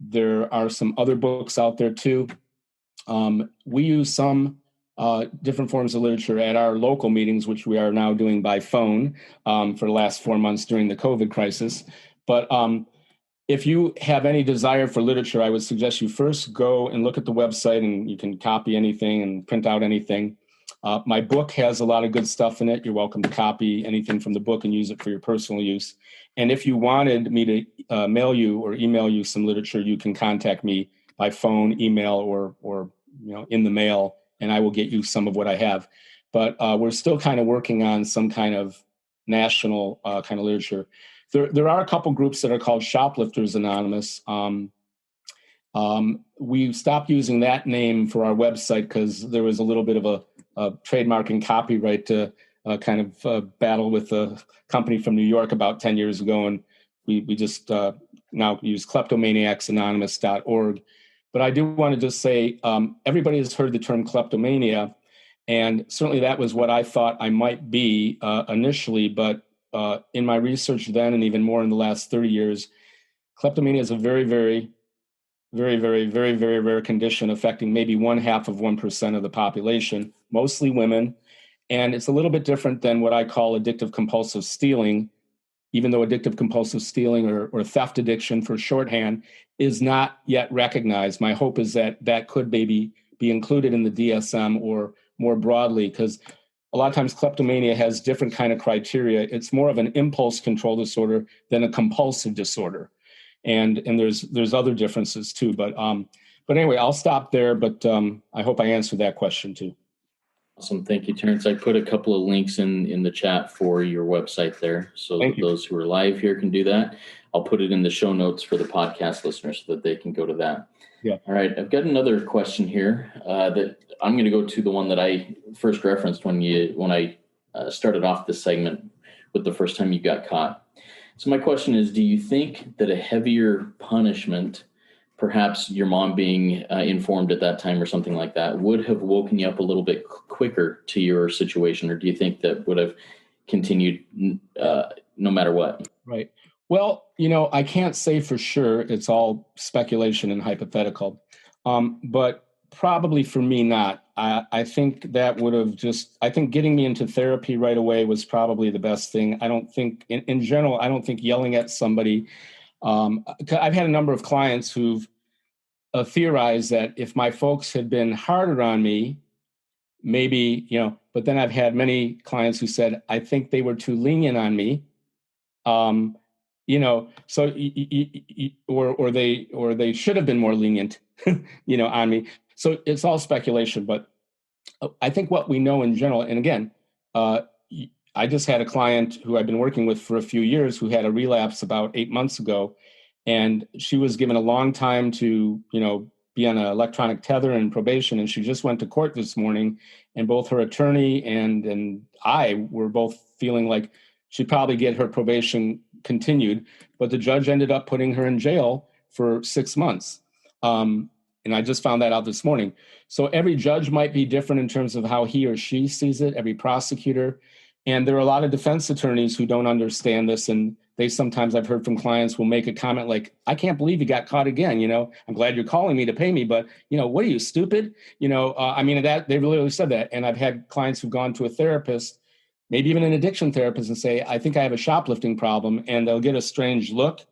There are some other books out there too. We use some different forms of literature at our local meetings, which we are now doing by phone for the last 4 months during the COVID crisis. But if you have any desire for literature, I would suggest you first go and look at the website, and you can copy anything and print out anything. My book has a lot of good stuff in it. You're welcome to copy anything from the book and use it for your personal use. And if you wanted me to mail you or email you some literature, you can contact me by phone, email, or in the mail, and I will get you some of what I have. But we're still kind of working on some kind of national kind of literature. There are a couple groups that are called Shoplifters Anonymous. We stopped using that name for our website because there was a little bit of a trademark and copyright kind of battle with a company from New York about 10 years ago, and we just now use Cleptomaniacs But I do want to just say, everybody has heard the term kleptomania, and certainly that was what I thought I might be initially, but in my research then, and even more in the last 30 years, kleptomania is a very, very, very, very, very, very rare condition affecting maybe 0.5% of the population, mostly women. And it's a little bit different than what I call addictive-compulsive stealing, even though addictive-compulsive stealing or theft addiction for shorthand is not yet recognized. My hope is that that could maybe be included in the DSM or more broadly, because a lot of times kleptomania has different kind of criteria. It's more of an impulse control disorder than a compulsive disorder. And there's other differences too. But anyway, I'll stop there, but I hope I answered that question too. Awesome. Thank you, Terrence. I put a couple of links in the chat for your website there. So that those who are live here can do that. I'll put it in the show notes for the podcast listeners so that they can go to that. Yeah. All right. I've got another question here that I'm going to go to the one that I first referenced when I started off this segment with the first time you got caught. So my question is, do you think that a heavier punishment, perhaps your mom being informed at that time or something like that, would have woken you up a little bit quicker to your situation? Or do you think that would have continued no matter what? Right. Well, I can't say for sure. It's all speculation and hypothetical. But probably for me, not. I think that would have I think getting me into therapy right away was probably the best thing. I don't think, in general, I don't think yelling at somebody. I've had a number of clients who've theorized that if my folks had been harder on me, maybe, but then I've had many clients who said, I think they were too lenient on me. So, or they should have been more lenient, on me. So it's all speculation, but I think what we know in general, and again, I just had a client who I've been working with for a few years who had a relapse about 8 months ago, and she was given a long time to, be on an electronic tether and probation, and she just went to court this morning, and both her attorney and I were both feeling like she'd probably get her probation continued, but the judge ended up putting her in jail for 6 months. And I just found that out this morning. So every judge might be different in terms of how he or she sees it, every prosecutor. And there are a lot of defense attorneys who don't understand this. And they sometimes, I've heard from clients, will make a comment like, I can't believe you got caught again. I'm glad you're calling me to pay me, but, what are you, stupid? That they literally said that. And I've had clients who've gone to a therapist, maybe even an addiction therapist, and say, I think I have a shoplifting problem. And they'll get a strange look,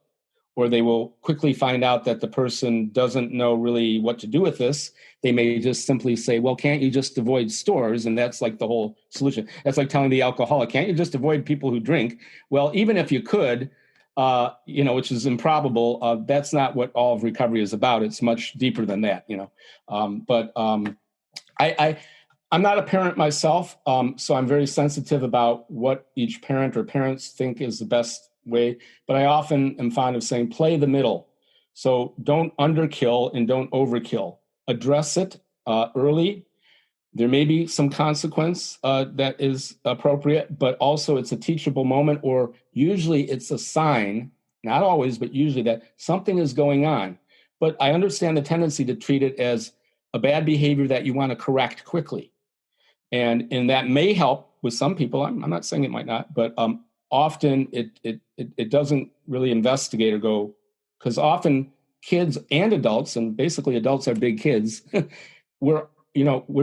or they will quickly find out that the person doesn't know really what to do with this. They may just simply say, well, can't you just avoid stores? And that's like the whole solution. That's like telling the alcoholic, can't you just avoid people who drink? Well, even if you could, which is improbable, that's not what all of recovery is about. It's much deeper than that, I'm not a parent myself, so I'm very sensitive about what each parent or parents think is the best way. But I often am fond of saying, play the middle. So don't underkill and don't overkill. Address it early. There may be some consequence that is appropriate, but also it's a teachable moment, or usually it's a sign, not always, but usually, that something is going on. But I understand the tendency to treat it as a bad behavior that you want to correct quickly. And that may help with some people. I'm not saying it might not, but often it doesn't really investigate or go, because often kids and adults, and basically adults are big kids, we're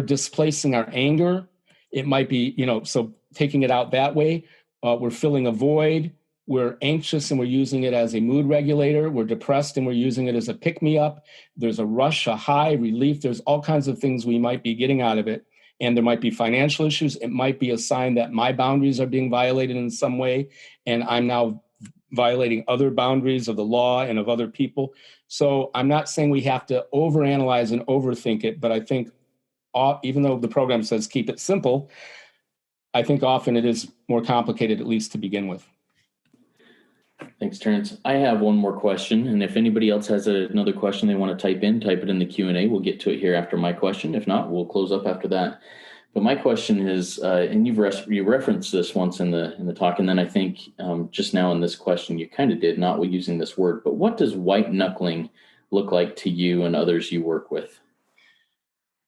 displacing our anger. It might be, so taking it out that way. We're filling a void. We're anxious and we're using it as a mood regulator. We're depressed and we're using it as a pick-me-up. There's a rush, a high, relief. There's all kinds of things we might be getting out of it. And there might be financial issues. It might be a sign that my boundaries are being violated in some way, and I'm now violating other boundaries of the law and of other people. So I'm not saying we have to overanalyze and overthink it, but I think even though the program says keep it simple, I think often it is more complicated, at least to begin with. Thanks, Terrence. I have one more question, and if anybody else has another question they want to type it in the Q&A. We'll get to it here after my question. If not, we'll close up after that. But my question is, and you referenced this once in the talk, and then I think just now in this question you kind of did, not using this word, but what does white knuckling look like to you and others you work with?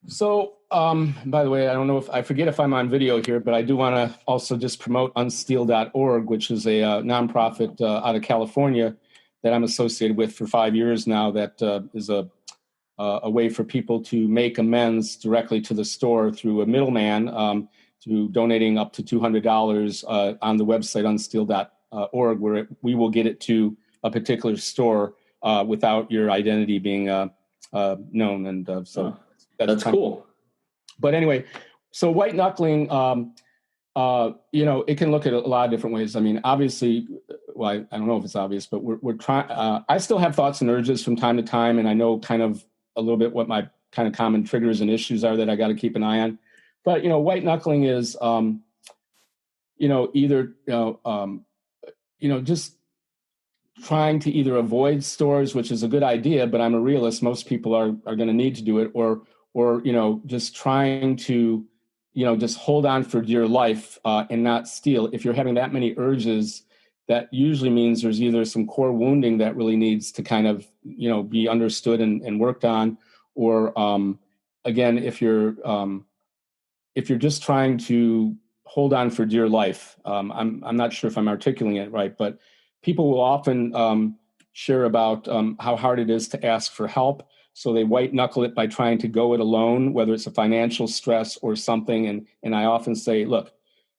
So, by the way, I forget if I'm on video here, but I do want to also just promote unsteal.org, which is a nonprofit out of California that I'm associated with for 5 years now. That is a way for people to make amends directly to the store through a middleman, through donating up to $200 on the website unsteal.org, where we will get it to a particular store without your identity being known. And so. That's cool. But anyway, so white knuckling, it can look at a lot of different ways. I mean, obviously, well, I don't know if it's obvious, but we're trying. I still have thoughts and urges from time to time, and I know kind of a little bit what my kind of common triggers and issues are that I got to keep an eye on. But white knuckling is, just trying to either avoid stores, which is a good idea, but I'm a realist. Most people are going to need to do it, or just trying to, just hold on for dear life and not steal. If you're having that many urges, that usually means there's either some core wounding that really needs to kind of, be understood and worked on, or again, if you're just trying to hold on for dear life. I'm not sure if I'm articulating it right, but people will often share about how hard it is to ask for help. So they white knuckle it by trying to go it alone, whether it's a financial stress or something. And I often say, look,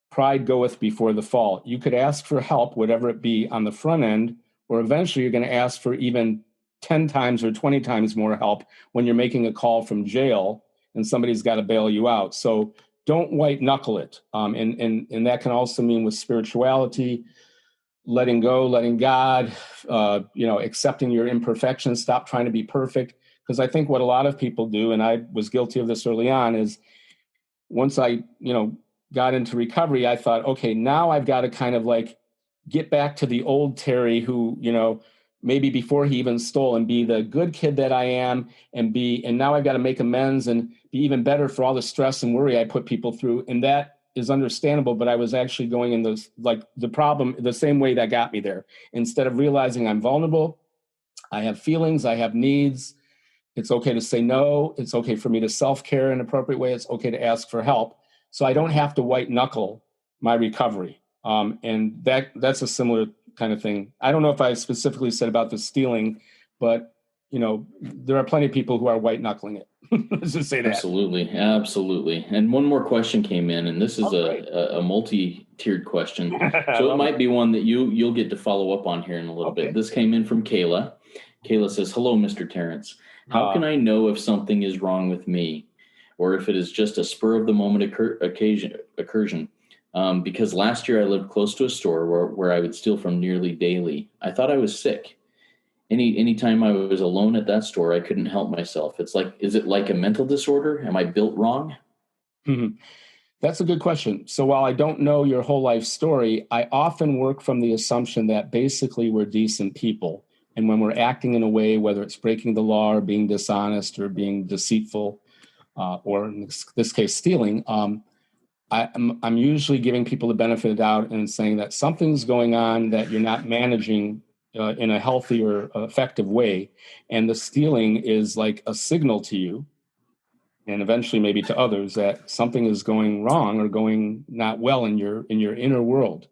pride goeth before the fall. You could ask for help, whatever it be, on the front end, or eventually you're going to ask for even 10 times or 20 times more help when you're making a call from jail and somebody's got to bail you out. So don't white knuckle it. And that can also mean with spirituality, letting go, letting God, accepting your imperfections, stop trying to be perfect. Because I think what a lot of people do, and I was guilty of this early on, is once I, got into recovery, I thought, okay, now I've got to kind of like get back to the old Terry who, maybe before he even stole, and be the good kid that I am, and now I've got to make amends and be even better for all the stress and worry I put people through. And that is understandable, but I was actually going in the problem, the same way that got me there. Instead of realizing I'm vulnerable, I have feelings, I have needs. It's okay to say no. It's okay for me to self-care in an appropriate way. It's okay to ask for help. So I don't have to white knuckle my recovery. And that's a similar kind of thing. I don't know if I specifically said about the stealing, but there are plenty of people who are white knuckling it. Let's just say that. Absolutely. And one more question came in, and this is a multi-tiered question. So it might be one that you'll get to follow up on here in a little bit. This came in from Kayla. Kayla says, "Hello, Mr. Terrence. How can I know if something is wrong with me, or if it is just a spur of the moment incursion? Because last year I lived close to a store where I would steal from nearly daily. I thought I was sick. Anytime I was alone at that store, I couldn't help myself. Is it like a mental disorder? Am I built wrong?" Mhm. That's a good question. So while I don't know your whole life story, I often work from the assumption that basically we're decent people. And when we're acting in a way, whether it's breaking the law or being dishonest or being deceitful, or in this case, stealing, I'm usually giving people the benefit of the doubt and saying that something's going on that you're not managing in a healthy or effective way. And the stealing is like a signal to you, and eventually maybe to others, that something is going wrong or going not well in your inner world.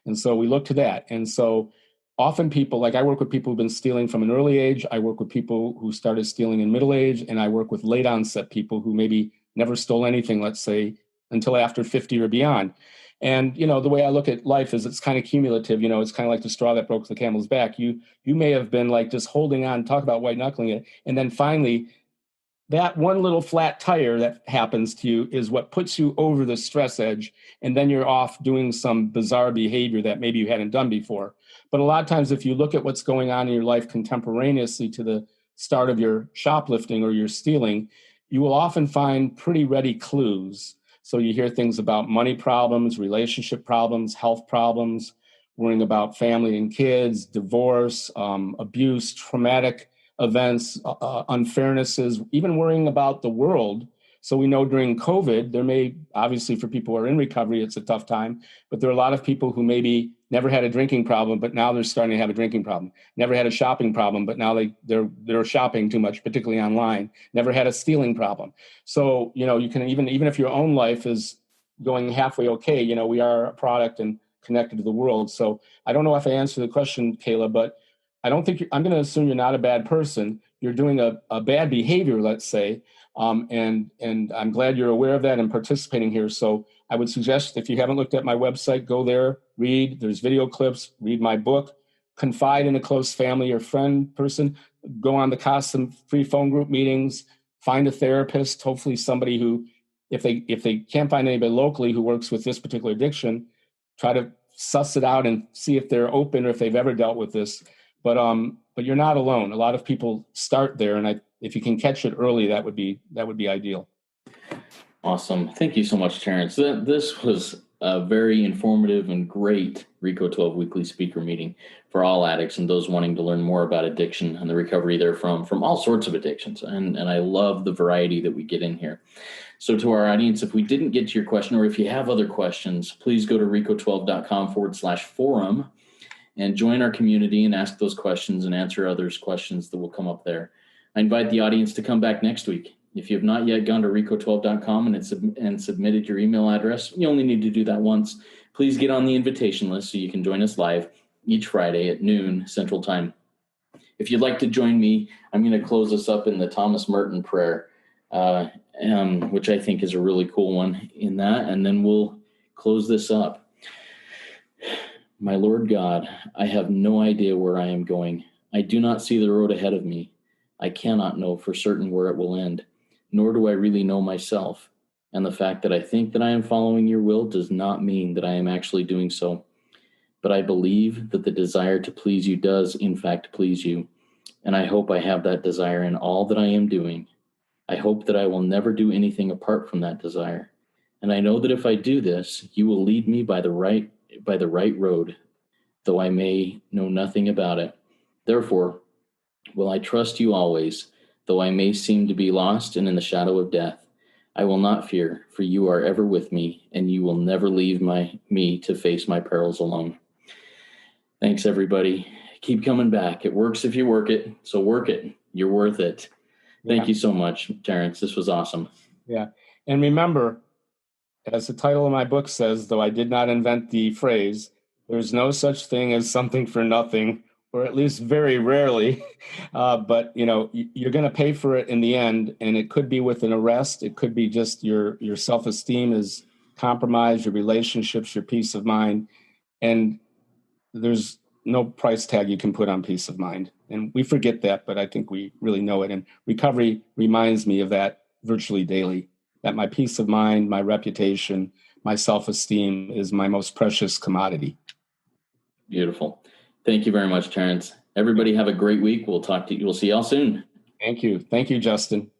And so we look to that. And so often people, like I work with people who've been stealing from an early age. I work with people who started stealing in middle age, and I work with late onset people who maybe never stole anything, let's say, until after 50 or beyond. And, the way I look at life is it's kind of cumulative. It's kind of like the straw that broke the camel's back. You may have been like just holding on, talk about white knuckling it. And then finally, that one little flat tire that happens to you is what puts you over the stress edge. And then you're off doing some bizarre behavior that maybe you hadn't done before. But a lot of times, if you look at what's going on in your life contemporaneously to the start of your shoplifting or your stealing, you will often find pretty ready clues. So you hear things about money problems, relationship problems, health problems, worrying about family and kids, divorce, abuse, traumatic events, unfairnesses, even worrying about the world. So we know during COVID, there may, obviously for people who are in recovery, it's a tough time, but there are a lot of people who maybe never had a drinking problem, but now they're starting to have a drinking problem. Never had a shopping problem, but now they're shopping too much, particularly online. Never had a stealing problem. So, you can even if your own life is going halfway okay, we are a product and connected to the world. So I don't know if I answered the question, Kayla, but I don't think I'm going to assume you're not a bad person. You're doing a bad behavior, let's say, and I'm glad you're aware of that and participating here. So I would suggest, if you haven't looked at my website, go there, read. There's video clips, read my book, confide in a close family or friend person, go on the CA.S.A free phone group meetings, find a therapist, hopefully somebody who, if they can't find anybody locally who works with this particular addiction, try to suss it out and see if they're open or if they've ever dealt with this. But you're not alone. A lot of people start there, and if you can catch it early, that would be ideal. Awesome. Thank you so much, Terrence. This was a very informative and great RECO12 weekly speaker meeting for all addicts and those wanting to learn more about addiction and the recovery therefrom from all sorts of addictions. And I love the variety that we get in here. So to our audience, if we didn't get to your question, or if you have other questions, please go to RECO12.com/forum and join our community and ask those questions and answer others' questions that will come up there. I invite the audience to come back next week. If you have not yet gone to RECO12.com and submitted your email address, you only need to do that once. Please get on the invitation list so you can join us live each Friday at noon Central Time. If you'd like to join me, I'm going to close us up in the Thomas Merton prayer, which I think is a really cool one in that, and then we'll close this up. My Lord God, I have no idea where I am going. I do not see the road ahead of me. I cannot know for certain where it will end, nor do I really know myself. And the fact that I think that I am following your will does not mean that I am actually doing so. But I believe that the desire to please you does, in fact, please you. And I hope I have that desire in all that I am doing. I hope that I will never do anything apart from that desire. And I know that if I do this, you will lead me by the right road, though I may know nothing about it. Therefore, will I trust you always, though I may seem to be lost and in the shadow of death. I will not fear, for you are ever with me, and you will never leave me to face my perils alone. Thanks, everybody. Keep coming back. It works if you work it, so work it. You're worth it. Thank you so much, Terrence. This was awesome. Yeah. And remember, as the title of my book says, though I did not invent the phrase, there's no such thing as something for nothing, or at least very rarely. But, you're going to pay for it in the end, and it could be with an arrest. It could be just your self-esteem is compromised, your relationships, your peace of mind. And there's no price tag you can put on peace of mind. And we forget that, but I think we really know it. And recovery reminds me of that virtually daily, that my peace of mind, my reputation, my self-esteem is my most precious commodity. Beautiful. Thank you very much, Terrence. Everybody have a great week. We'll talk to you. We'll see y'all soon. Thank you. Thank you, Justin.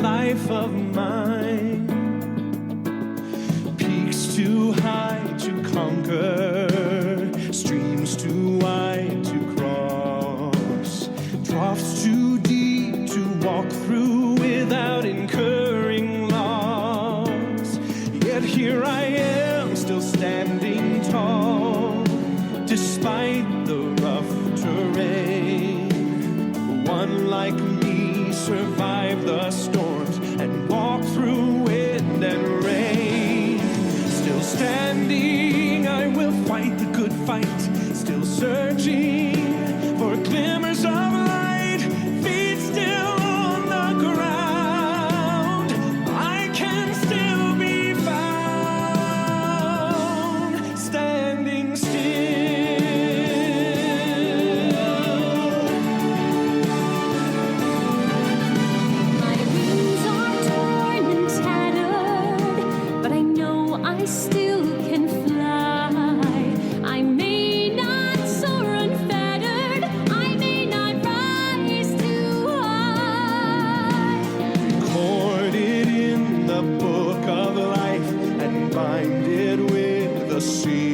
life of mine. Peaks too high to conquer, streams too wide to cross, troughs too deep to walk through without incurring loss. Yet here I am, still standing tall, despite the rough terrain. One like me survived the storms and walked through wind and rain. Still standing, I will fight the good fight, still searching for glimmers of light, feet still on the ground. I can still be found, standing still. My wings are torn and tattered, but I know I still can fly. I may not soar unfettered, I may not rise too high. Recorded in the book of life and binded with the seal